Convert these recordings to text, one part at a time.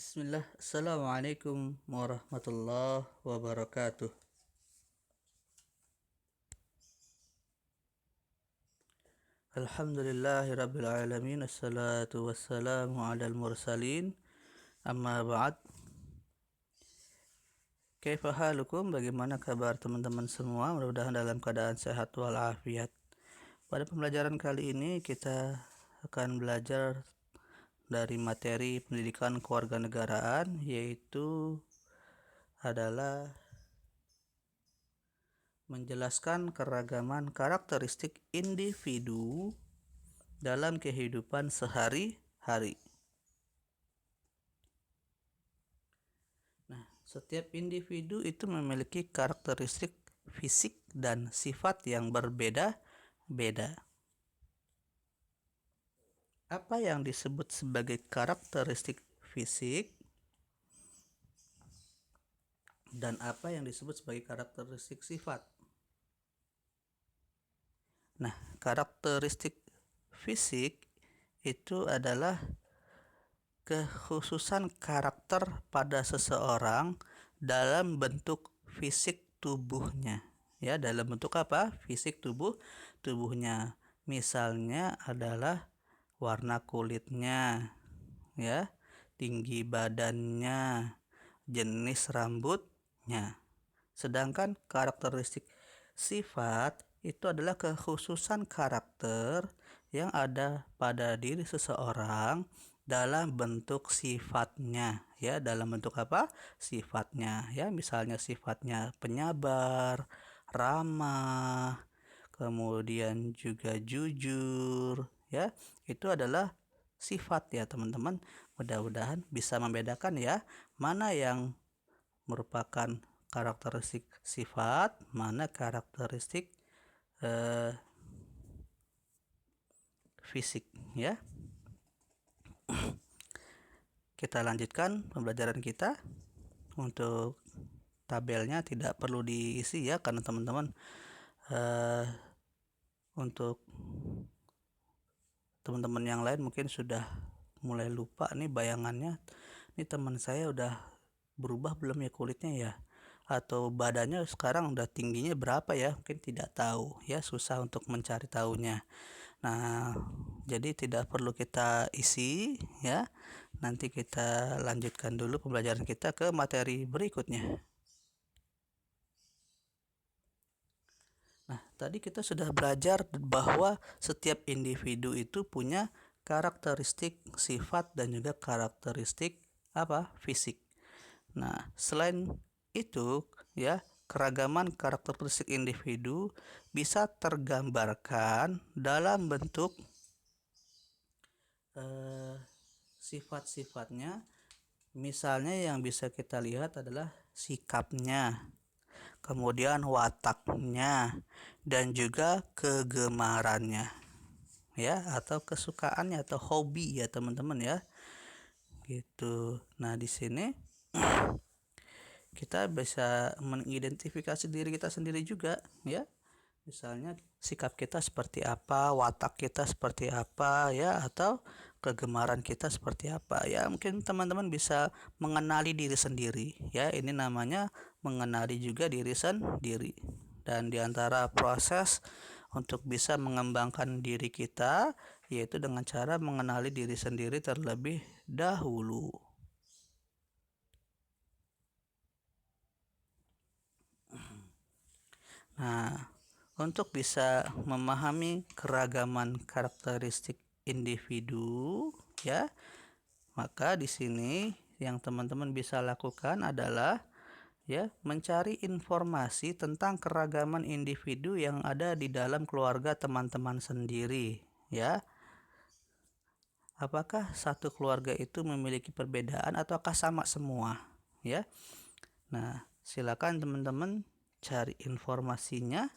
Bismillah, Assalamualaikum warahmatullahi wabarakatuh. Alhamdulillahi rabbil alamin, assalatu wassalamu ala mursalin, amma ba'd. Kaifa halukum, bagaimana kabar teman-teman semua? Mudah-mudahan dalam keadaan sehat walafiat. Pada pembelajaran kali ini kita akan belajar dari materi pendidikan kewarganegaraan, yaitu adalah menjelaskan keragaman karakteristik individu dalam kehidupan sehari-hari. Nah, setiap individu itu memiliki karakteristik fisik dan sifat yang berbeda-beda. Apa yang disebut sebagai karakteristik fisik dan apa yang disebut sebagai karakteristik sifat? Nah, karakteristik fisik itu adalah kekhususan karakter pada seseorang dalam bentuk fisik tubuhnya. Ya, dalam bentuk apa? Fisik tubuhnya. Misalnya adalah warna kulitnya, ya, tinggi badannya, jenis rambutnya. Sedangkan karakteristik sifat itu adalah kekhususan karakter yang ada pada diri seseorang dalam bentuk sifatnya, ya, dalam bentuk apa? Sifatnya, ya, misalnya sifatnya penyabar, ramah, kemudian juga jujur, ya. Itu adalah sifat, ya, teman-teman. Mudah-mudahan bisa membedakan, ya, mana yang merupakan karakteristik sifat, mana karakteristik fisik, ya. Kita lanjutkan pembelajaran kita. Untuk tabelnya tidak perlu diisi, ya, karena teman-teman untuk teman-teman yang lain mungkin sudah mulai lupa nih bayangannya. Ini teman saya udah berubah belum ya kulitnya, ya, atau badannya sekarang udah tingginya berapa, ya, mungkin tidak tahu, ya, susah untuk mencari tahunya. Nah, jadi tidak perlu kita isi, ya. Nanti kita lanjutkan dulu pembelajaran kita ke materi berikutnya. Nah, tadi kita sudah belajar bahwa setiap individu itu punya karakteristik sifat dan juga karakteristik apa? Fisik. Nah, selain itu, ya, keragaman karakteristik individu bisa tergambarkan dalam bentuk sifat-sifatnya. Misalnya yang bisa kita lihat adalah sikapnya, kemudian wataknya, dan juga kegemarannya, ya, atau kesukaannya atau hobi, ya, teman-teman, ya, gitu. Nah, di sini kita bisa mengidentifikasi diri kita sendiri juga, ya. Misalnya sikap kita seperti apa, watak kita seperti apa, ya, atau kegemaran kita seperti apa, ya. Mungkin teman-teman bisa mengenali diri sendiri, ya. Ini namanya mengenali juga diri sendiri. Dan diantara proses untuk bisa mengembangkan diri kita yaitu dengan cara mengenali diri sendiri terlebih dahulu. Nah, untuk bisa memahami keragaman karakteristik individu, ya, maka di sini yang teman-teman bisa lakukan adalah, ya, mencari informasi tentang keragaman individu yang ada di dalam keluarga teman-teman sendiri, ya. Apakah satu keluarga itu memiliki perbedaan ataukah sama semua, ya? Nah, silakan teman-teman cari informasinya,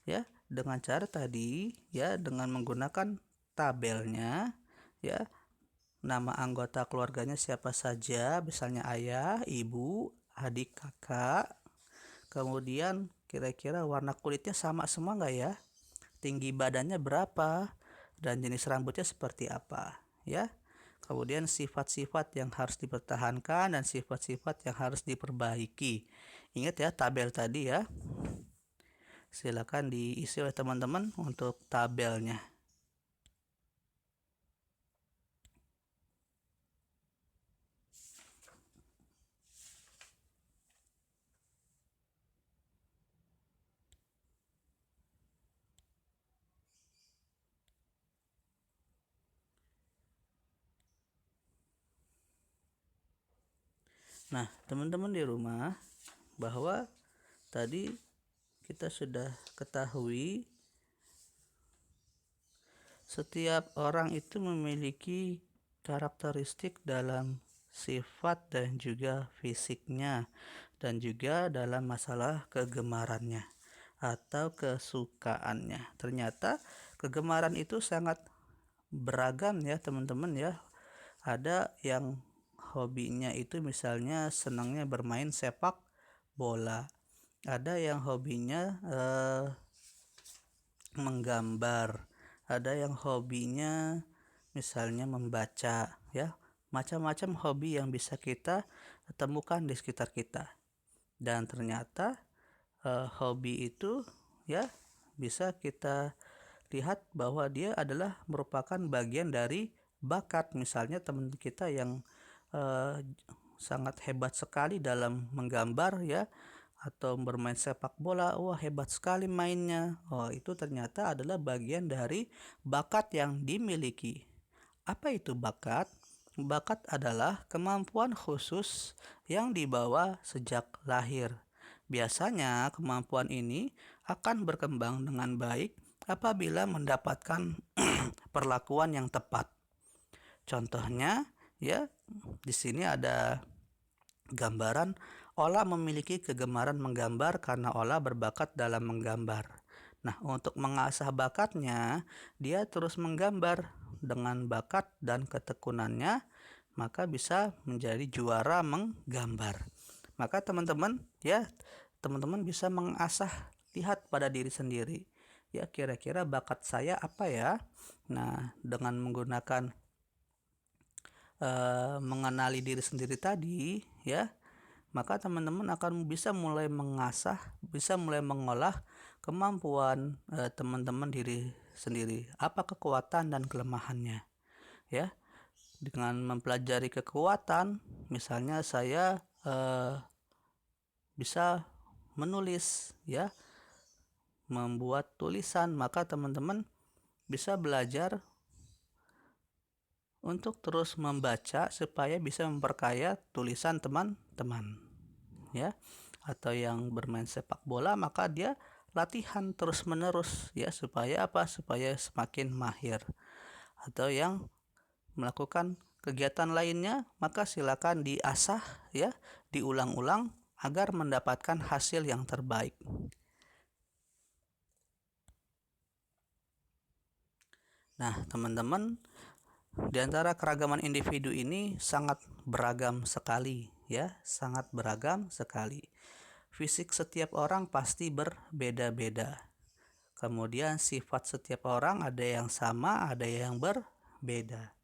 ya, dengan cara tadi, ya, dengan menggunakan tabelnya, ya, nama anggota keluarganya siapa saja, misalnya ayah, ibu, adik, kakak, kemudian kira-kira warna kulitnya sama semua nggak, ya, tinggi badannya berapa, dan jenis rambutnya seperti apa, ya. kemudian sifat-sifat yang harus dipertahankan dan sifat-sifat yang harus diperbaiki. Ingat ya tabel tadi ya. Silakan diisi oleh teman-teman untuk tabelnya. Nah, teman-teman di rumah, bahwa tadi kita sudah ketahui setiap orang itu memiliki karakteristik dalam sifat dan juga fisiknya, dan juga dalam masalah kegemarannya atau kesukaannya. Ternyata kegemaran itu sangat beragam ya teman-teman ya. Ada yang hobinya itu misalnya senangnya bermain sepak bola. Ada yang hobinya menggambar. Ada yang hobinya misalnya membaca ya. Macam-macam hobi yang bisa kita temukan di sekitar kita. Dan ternyata hobi itu ya bisa kita lihat bahwa dia adalah merupakan bagian dari bakat. Misalnya teman kita yang sangat hebat sekali dalam menggambar ya, atau bermain sepak bola, wah hebat sekali mainnya. Oh, itu ternyata adalah bagian dari bakat yang dimiliki. Apa itu bakat? Bakat adalah kemampuan khusus yang dibawa sejak lahir. Biasanya kemampuan ini akan berkembang dengan baik apabila mendapatkan perlakuan yang tepat. Contohnya ya, di sini ada gambaran. Ola memiliki kegemaran menggambar karena Ola berbakat dalam menggambar. Nah, untuk mengasah bakatnya, dia terus menggambar. Dengan bakat dan ketekunannya, maka bisa menjadi juara menggambar. Maka teman-teman ya, teman-teman bisa mengasah, lihat pada diri sendiri. Ya, kira-kira bakat saya apa ya? Nah, dengan menggunakan mengenali diri sendiri tadi ya, maka teman-teman akan bisa mulai mengasah, bisa mulai mengolah kemampuan teman-teman diri sendiri. Apa kekuatan dan kelemahannya ya. Dengan mempelajari kekuatan, misalnya saya bisa menulis ya, membuat tulisan, maka teman-teman bisa belajar untuk terus membaca supaya bisa memperkaya tulisan teman-teman ya. Atau yang bermain sepak bola, maka dia latihan terus-menerus ya, supaya apa? Supaya semakin mahir. Atau yang melakukan kegiatan lainnya, maka silakan diasah ya, diulang-ulang agar mendapatkan hasil yang terbaik. Nah, teman-teman, di antara keragaman individu ini sangat beragam sekali ya, sangat beragam sekali. Fisik setiap orang pasti berbeda-beda. Kemudian sifat setiap orang ada yang sama, ada yang berbeda.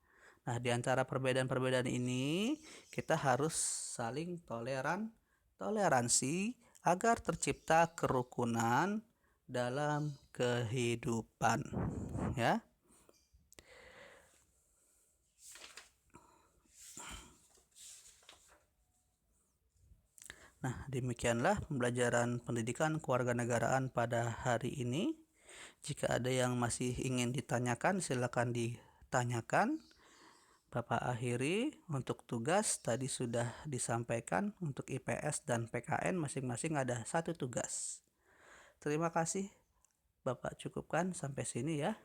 Nah, di antara perbedaan-perbedaan ini kita harus saling toleransi agar tercipta kerukunan dalam kehidupan ya. Nah, demikianlah pembelajaran pendidikan kewarganegaraan pada hari ini. Jika ada yang masih ingin ditanyakan, silakan ditanyakan. Bapak akhiri. Untuk tugas tadi sudah disampaikan. Untuk IPS dan PKN masing-masing ada 1 tugas. Terima kasih. Bapak cukupkan sampai sini ya.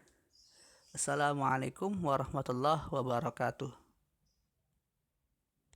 Assalamualaikum warahmatullahi wabarakatuh.